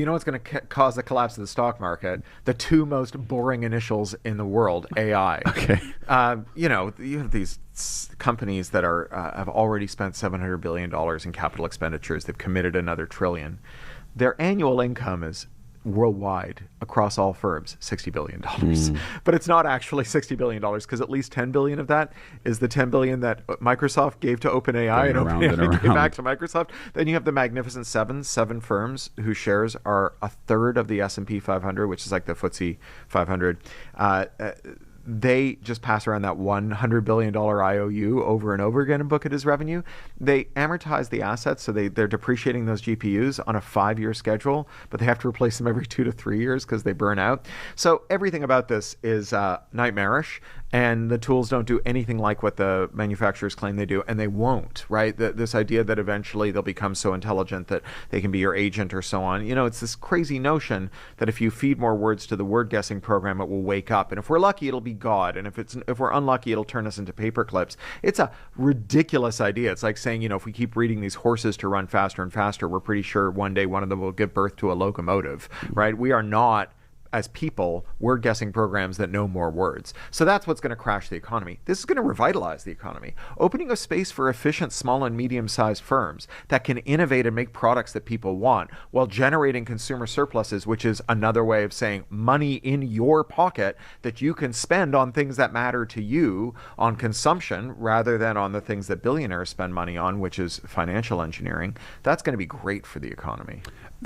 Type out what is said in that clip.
You know what's going to cause the collapse of the stock market? The two most boring initials in the world, AI. Okay. You have these companies that are have already spent $700 billion in capital expenditures. They've committed another trillion. Their annual income is worldwide across all firms $60 billion. But it's not actually $60 billion because at least $10 billion of that is the $10 billion that Microsoft gave to OpenAI Going and around and OpenAI gave back around. to Microsoft. Then you have the Magnificent Seven firms whose shares are a third of the S&P 500, which is like the FTSE 500. They just pass around that $100 billion IOU over and over again and book it as revenue. They amortize the assets, so they're depreciating those GPUs on a 5-year schedule, but they have to replace them every 2 to 3 years because they burn out. So everything about this is nightmarish, and the tools don't do anything like what the manufacturers claim they do, and they won't, right? This idea that eventually they'll become so intelligent that they can be your agent or so on. It's this crazy notion that if you feed more words to the word guessing program, it will wake up. And if we're lucky, it'll be God. And if we're unlucky, it'll turn us into paper clips. It's a ridiculous idea. It's like saying, if we keep breeding these horses to run faster and faster, we're pretty sure one day one of them will give birth to a locomotive, right? We are not, as people, word guessing programs that know more words. So that's what's going to crash the economy. This is going to revitalize the economy, opening a space for efficient small and medium-sized firms that can innovate and make products that people want while generating consumer surpluses, which is another way of saying money in your pocket that you can spend on things that matter to you, on consumption, rather than on the things that billionaires spend money on, which is financial engineering. That's going to be great for the economy.